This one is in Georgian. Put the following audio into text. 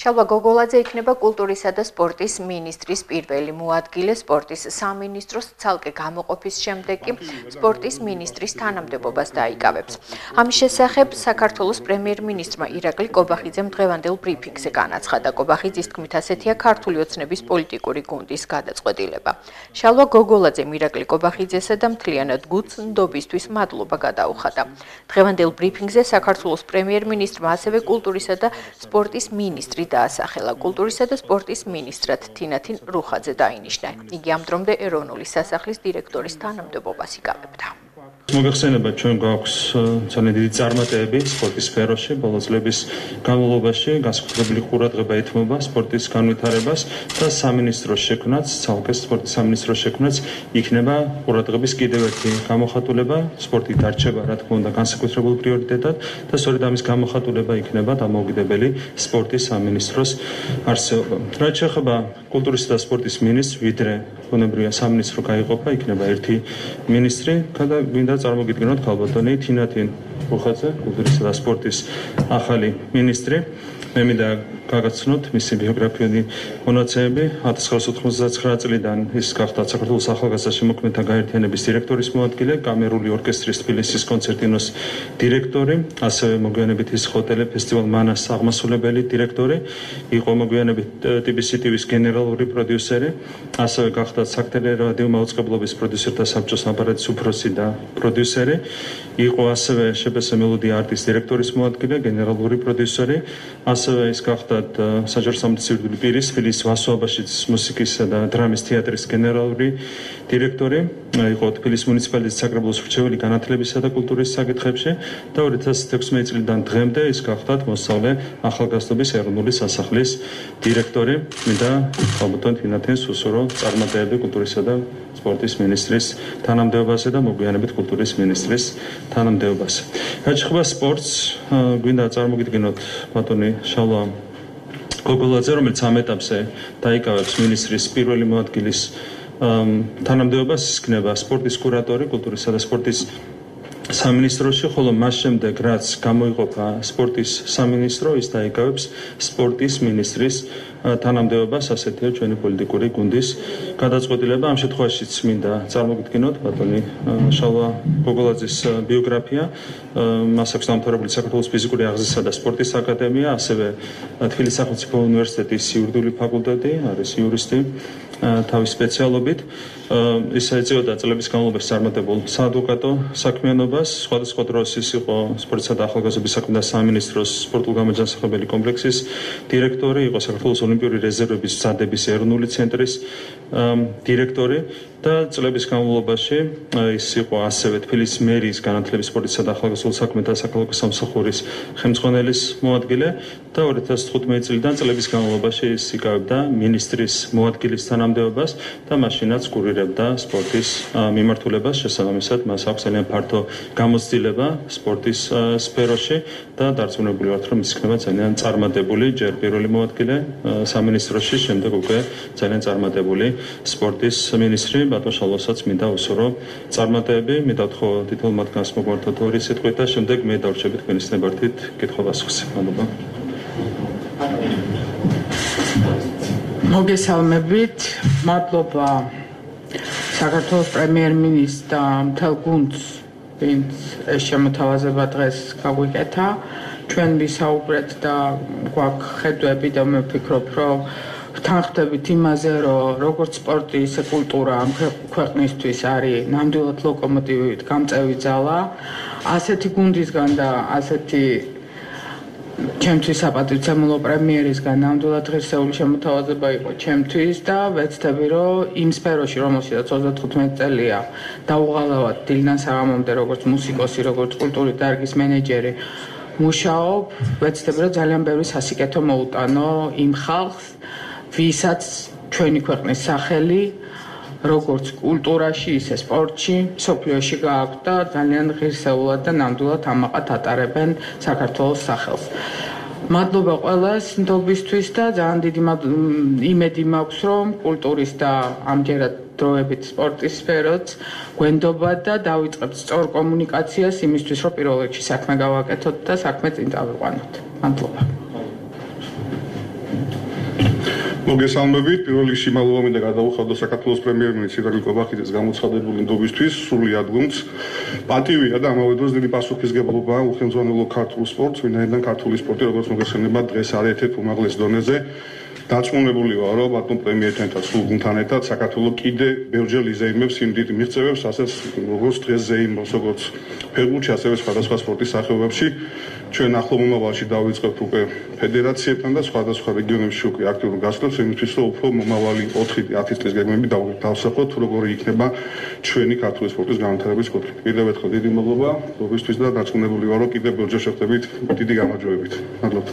შალვა გოგოლაძე იქნება კულტურისა და სპორტის მინისტრის პირველი მოადგილე სპორტის სამინისტროს ცალკე გამოყოფის შემდეგ კი სპორტის მინისტრის თანამდებობას დაიკავებს. ამის შესახებ საქართველოს პრემიერ-მინისტრმა ირაკლი კობახიძემ დღევანდელ ბრიფინგზე განაცხადა. კობახიძის თქმით ასეთია ქართული ოცნების პოლიტიკური გუნდის გადაწყვეტილება. შალვა გოგოლაძემ ირაკლი კობახიძესა და მთლიანად გუნდს ნდობისთვის მადლობა გადაუხადა. დღევანდელ ბრიფინგზე საქართველოს პრემიერ-მინისტრმა ასევე კულტურისა და სპორტის მინისტრი დაასახელა. კულტურისა და სპორტის მინისტრად თინათინ რუხაძე დაინიშნა. იგი ამ დრომდე ეროვნული სასახლის დირექტორის თანამდებობას იკავებდა. მოგეხსენება ჩვენ გვაქვს ძალიან დიდი წარმატებები სპორტის სფეროში ბოლო წლების განმავლობაში განსაკუთრებული ყურადღება ეთმობა სპორტის განვითარებას და სამინისტროს შექმნაც ცალკე სპორტის სამინისტროს შექმნაც იქნება ყურადღების კიდევ ერთი გამოხატულება სპორტი დარჩება რა თქმა უნდა განსაკუთრებულ პრიორიტეტად და სწორედ ამის გამოხატულება იქნება დამოუკიდებელი სპორტის სამინისტროს არსებობა. რაც შეეხება კულტურისა და სპორტის მინისტრს ვიდრე ბუნებრივია სამინისტრო გაიყოფა იქნება ერთი მინისტრი გვინდა წარმოგიდგენოთ ქალბატონი თინათინ რუხაძე კულტურისა და სპორტის ახალი მინისტრი. მე მინდა გაგაცნოთ მისი ბიოგრაფიული მონაცემები. 1999 წლიდან ის გახდა საქართველოს ახალგაზრდა შემოქმედთა გაერთიანების დირექტორის მოადგილე, კამერული ორკესტრის თბილისის კონცერტინოს დირექტორი, ასევე მოგვიანებით ის იყო ტელეფესტივალ მანას აღმასრულებელი დირექტორი, იყო მოგვიანებით TBC TV-ს გენერალური პროდიუსერი, ასევე გახდა საქმეთელერადიო მაუწყებლობის პროდიუსერთა საბჭოს აპარატის უფროსი და პროდიუსერი, იყო ასევე შპს მელოდია არტის დირექტორის მოადგილე, გენერალური პროდიუსერი, ასევე ის გახდა საჯარო-სამმართველო პირის თბილისის ვასოაბაშიძის მუსიკისა და დრამის თეატრის გენერალური დირექტორი, იყო თბილისის მუნიციპალიტეტის საკრებულოს მრჩეველი განათლებისა და კულტურის საკითხებში და 2016 წლიდან დღემდე ის გახდა მოსწავლე ახალგაზრდობის ეროვნული სასახლის დირექტორი. მინდა ქალბატონ თინათინს უსურო წარმატებები კულტურისა და სპორტის მინისტრის თანამდებობაზე და მოგვიანებით კულტურის მინისტრის თანამდებობაზე. რაც შეეხება სპორტს, გვინდა წარმოგიდგენოთ ბატონი შალვა გოგოლაძე, რომელიც ამ ეტაპზე დაიკავებს მინისტრის პირველი მოადგილის თანამდებობას, იქნება სპორტის კურატორი კულტურისა და სპორტის სამინისტროში, ხოლო მას შემდეგ რაც გამოიყოფა სპორტის სამინისტრო, ის დაიკავებს სპორტის მინისტრის თანამდებობას, ასეთია ჩვენი პოლიტიკური გუნდის გადაწყვეტილება. ამ შემთხვევაშიც მინდა წარმოგიდგენოთ ბატონი შალვა გოგოლაძის ბიოგრაფია. მას აქვს დამთავრებული საქართველოს ფიზიკური აღზრდისა და სპორტის აკადემია, ასევე თბილისის სახელმწიფო უნივერსიტეტის იურიდიული ფაკულტეტი, არის იურისტი თავის სპეციალობით. ის ეწეოდა წლების განმავლობაში წარმატებულ საადვოკატო საქმიანობას. სხვადასხვა დროს ის იყო სპორტისა და ახალგაზრდობის საქმეთა სამინისტროს სპორტულ-გამაჯანსაღებელი კომპლექსის დირექტორი, იყო საქართველოს ოლიმპიური რეზერვების მზადების ეროვნული ცენტრის დირექტორი და წლების განმავლობაში ის იყო ასევე თბილისის მერიის განათლების სპორტისა და ახალგაზრდულ საქმეთა საქალაქო სამსახურის ხელმძღვანელის მოადგილე და 2015 წლიდან წლების განმავლობაში ის იკავებდა მინისტრის მოადგილის თანამდებობას და მაშინაც კურირებდა სპორტის მიმართულებას. შესაბამისად მას აქვს ძალიან ფართო გამოცდილება სპორტის სფეროში და დარწმუნებული ვართ, რომ ის იქნება ძალიან წარმატებული ჯერ პირველი მოადგილე სამინისტროში, შემდეგ უკვე ძალიან წარმატებული სპორტის მინისტრი. ბატონ შალვასაც მინდა უსურო წარმატებები, მინდა ვთქვა თითოეულ მათგანს მოგვართოთ ორი სიტყვით და შემდეგ მე დავრჩები თქვენის ნებართვით კითხვა-პასუხზე. მადლობა. მოგესალმებით, მადლობა საქართველოს პრემიერ-მინისტრს და მთელ გუნდს, ვინც ეს შემოთავაზება დღეს გაგვიკეთა. ჩვენ ვისაუბრეთ და გვაქვს ხედვები და მე ვფიქრობ, რომ ვთანხმდებით იმაზე, რომ როგორც სპორტი, ისე კულტურა ამ ქვეყნისთვის არის ნამდვილად ლოკომოტივით გამწევი ძალა. ასეთი გუნდისგან და ასეთი ჩემთვის საპატივცემულო პრემიერისგან ნამდვილად ღირსეული შემოთავაზება იყო ჩემთვის და ვეცდები, რომ იმ სფეროში, რომელშიც 35 წელია დაუღალავად დილიდან საღამომდე როგორც მუსიკოსი, როგორც კულტურის დარგის მენეჯერი მუშაობ, ვეცდები, რომ ძალიან ბევრი სასიკეთო მოუტანო იმ ხალხს, ვისაც ჩვენი ქვეყნის სახელი როგორც კულტურაში, ისე სპორტში, მსოფლიოში გააქვთ და ძალიან ღირსეულად და ნამდვილად ამაყად ატარებენ საქართველოს სახელს. მადლობა ყველას ნდობისთვის და ძალიან დიდი იმედი მაქვს, რომ კულტურის და ამჯერად დროებით სპორტის სფეროც გვენდობა და დავიწყებთ სწორ კომუნიკაციას იმისთვის, რომ პირველ რიგში საქმე გავაკეთოთ და საქმე წინ წავიყვანოთ. მადლობა. მოგესალმებით. პირველ რიგში მადლობა მინდა გადავუხადო საქართველოს პრემიერ-მინისტრ ირაკლი კობახიძეს გამოცხადებული ნდობისთვის, სრულიად გუნდს. პატივია და ამავე დროს დიდი პასუხისმგებლობა უხელმძღვანელო ქართულ სპორტს, ვინაიდან ქართული სპორტი, როგორც მოგესალმება, დღეს არის ერთ-ერთ უმაღლეს დონეზე. დარწმუნებული ვარ, რომ ბატონ პრემიერთან და სრულ გუნდთან ერთად საქართველოს კიდე ბევრჯერ იზეიმებს იმ დიდ მიღწევებს, ասես როგორც დღეს ზეიმობს, როგორც ფეხბურთში, ასევე სხვადასხვა სპორტის სახეობებში. ჩვენ ახლო მომავალში დავიწყებთ უკვე ფედერაციებთან და სხვადასხვა რეგიონებში უკვე აქტიურ გასვლებს, იმისთვის რომ უფრო მომავალი 4-10 წლის გეგმები დავსახოთ, თუ როგორი იქნება ჩვენი ქართული სპორტის განვითარების კუთხე. კიდევ ერთხელ დიდი მადლობა გოგისთვის და დარწმუნებული ვარ, რომ კიდევ ბევრჯერ შევხვდებით დიდი გამარჯვებით. მადლობა.